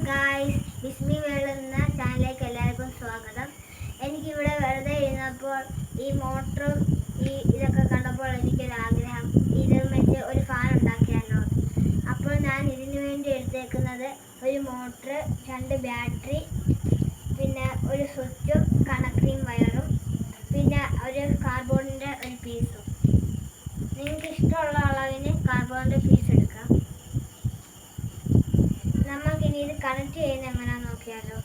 Guys, ബിസ്മി world എന്ന ചാനലിലേക്ക് എല്ലാവർക്കും സ്വാഗതം. എനിക്കിവിടെ വെറുതെ ഇരുന്നപ്പോൾ ഈ മോട്ടറും ഇതൊക്കെ കണ്ടപ്പോൾ എനിക്കൊരാഗ്രഹം, ഇത് വെച്ച് ഒരു ഫാൻ ഉണ്ടാക്കിയാലോ. അപ്പോൾ ഞാൻ ഇതിനു വേണ്ടി എടുത്തേക്കുന്നത് ഒരു മോട്ടർ, 2 ബാറ്ററി, പിന്നെ ഒരു സ്വിച്ചും കണക്റ്റിംഗ് വയറും, പിന്നെ ഒരു കാർഡ്ബോർഡിൻ്റെ ഒരു പീസും. നിങ്ങൾക്ക് ഇഷ്ടമുള്ള അളവിന് കാർഡ്ബോർഡിൻ്റെ പീസ് എടുക്കാം. നമുക്കിനി ഇത് കണക്ട് ചെയ്യുന്നത് എങ്ങനെയാണെന്ന് നോക്കിയാലോ.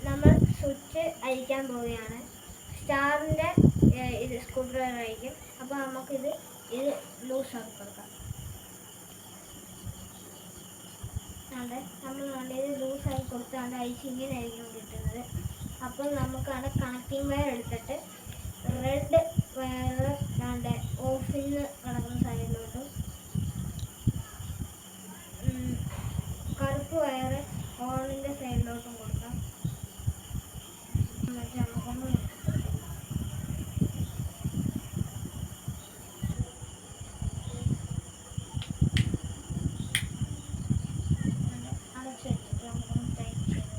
നമ്മൾ സ്വിച്ച് അഴിക്കാൻ പോവുകയാണ്. സ്റ്റാറിൻ്റെ ഇത് സ്ക്രൂ ഡ്രൈവർ ആയിരിക്കും. അപ്പോൾ നമുക്കിത് ലൂസ് ആക്കി കൊടുക്കാം. നമ്മൾ ഇത് ലൂസ് ആക്കി കൊടുത്താണ്ട് അഴിച്ച് ഇങ്ങനെ ആയിരിക്കും കിട്ടുന്നത്. അപ്പോൾ നമുക്കാണ് കണക്റ്റിംഗ് വയർ എടുത്തിട്ട് റെഡ് വയർ ഓഫിൽ നിന്ന് കിടക്കുന്ന സൈഡിലോട്ടും കറുപ്പ് വയറ് ഓണിൻ്റെ സൈഡിലോട്ടും കൊടുക്കാം. നമുക്കൊന്ന് അടച്ച് വെച്ചിട്ട് നമുക്കൊന്ന് ടൈറ്റ് ചെയ്ത്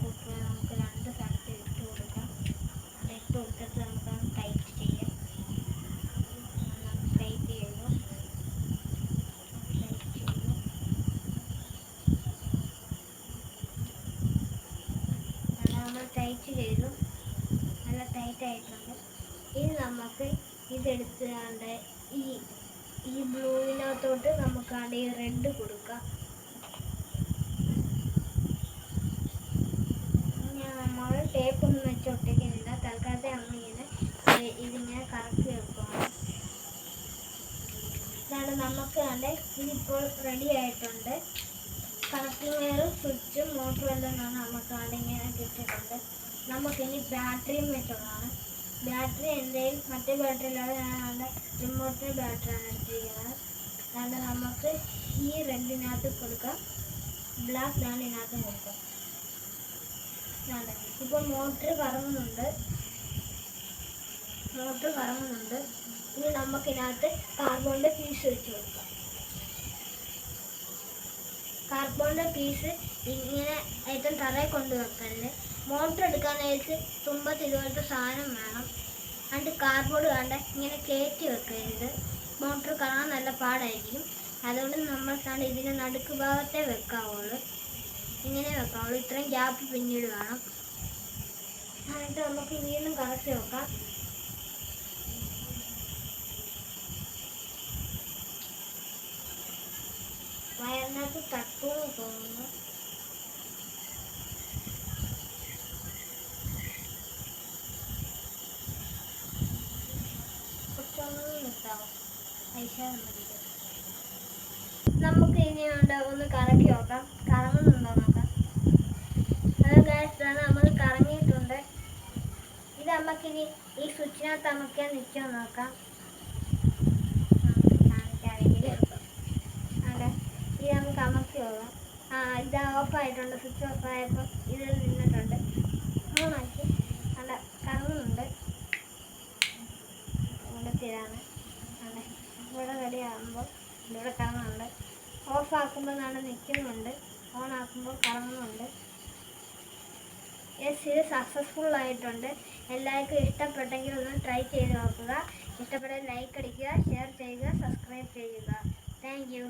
കൊടുക്കാം. നമുക്ക് 2 സ്ഥലത്ത് ഇട്ട് കൊടുക്കാം. ഇട്ട് കൊടുത്തിട്ട് നമുക്കൊന്ന് ടൈറ്റ് ചെയ്യാം. ടൈറ്റ് ചെയ്തു. ടൈറ്റ് ചെയ്തു, നല്ല ടൈറ്റ് ആയിട്ടുണ്ട്. ഇനി നമുക്ക് ഇതെടുത്തുകൊണ്ട് ഈ ബ്ലൂവിനകത്തോട്ട് നമുക്കാണ്ട് ഈ റെഡ് കൊടുക്കാം. നമ്മൾ ടേപ്പൊന്നും വെച്ച് ഒട്ടിക്കുന്നില്ല. തൽക്കാലത്തെ നമ്മളിങ്ങനെ ഇതിങ്ങനെ കറക്കി വെക്കുകയാണ്. ഇതാണ് നമുക്ക് ഇതിപ്പോൾ റെഡി ആയിട്ടുണ്ട്. കണക്റ്റിംഗ് വയറും സ്വിച്ചും മോട്ടറും എല്ലാം നമുക്ക് ഇങ്ങനെ കിട്ടിയിട്ടുണ്ട്. നമുക്കിനി ബാറ്ററിയും വെച്ചുള്ളതാണ്. ബാറ്ററി എന്തെങ്കിലും മറ്റേ ബാറ്ററി ഇല്ലാതെ ഞാൻ റിമോട്ടിൻ്റെ ബാറ്ററിയാണ് എടുത്തിരിക്കുന്നത്. അതുകൊണ്ട് നമുക്ക് ഈ റെഡിനകത്ത് കൊടുക്കാം, ബ്ലാക്ക് ഇതിനകത്ത് കൊടുക്കാം. ഇപ്പോൾ മോട്ടർ കറങ്ങുന്നുണ്ട്. ഇനി നമുക്കിതിനകത്ത് കാർബോണിൻ്റെ പീസ് വെച്ച് കൊടുക്കാം. കാർബോണിൻ്റെ പീസ് ഇങ്ങനെ ഏറ്റവും തറയിൽ കൊണ്ട് വെക്കരുത്. മോട്ടർ എടുക്കാനായിട്ട് തുമ്പത്ത് ഇതുപോലത്തെ സാധനം വേണം. എന്നിട്ട് കാർഡ്ബോർഡ് ഇങ്ങനെ കയറ്റി വെക്കരുത്. മോട്ടർ കാണാൻ നല്ല പാടായിരിക്കും. അതുകൊണ്ട് നമ്മൾ ഇതിൻ്റെ നടുക്ക് ഭാഗത്തെ വെക്കാവുള്ളൂ. ഇങ്ങനെ വെക്കാവുള്ളൂ. ഇത്രയും ഗ്യാപ്പ് പിന്നീട് വേണം. എന്നിട്ട് നമുക്ക് വീണ്ടും കറക്റ്റ് വെക്കാം. വയറിനകത്ത് തട്ടുമെന്ന് തോന്നുന്നു. നമുക്ക് ഇനി ഒന്ന് കറക്കി നോക്കാം, കറങ്ങുന്നുണ്ടോ നോക്കാം. അത് ഗൈസ്, നമ്മൾ കറങ്ങിയിട്ടുണ്ട്. ഇത് നമുക്കിനി ഈ സ്വിച്ചിനകത്ത് അമർത്തിയാൽ നിൽക്കാൻ നോക്കാം. ഇത് നമുക്ക് അമർത്തി പോകാം. ഇത് ഓഫായിട്ടുണ്ട്. സ്വിച്ച് ഓഫായപ്പോൾ ഇത് നിന്നിട്ടുണ്ട്. ഓണാക്കി കറങ്ങുന്നുണ്ട്. ഇതാണ് ഇവിടെ റെഡി ആകുമ്പോൾ ഇവിടെ കറങ്ങുന്നുണ്ട്. ഓഫാക്കുമ്പോൾ നിൽക്കുന്നുണ്ട്. ഓണാക്കുമ്പോൾ കറങ്ങുന്നുണ്ട്. ഇത് സക്സസ്ഫുൾ ആയിട്ടുണ്ട്. എല്ലാവർക്കും ഇഷ്ടപ്പെട്ടെങ്കിൽ ഒന്ന് ട്രൈ ചെയ്ത് നോക്കുക. ഇഷ്ടപ്പെട്ടാൽ ലൈക്ക് അടിക്കുക, ഷെയർ ചെയ്യുക, സബ്സ്ക്രൈബ് ചെയ്യുക. Thank you.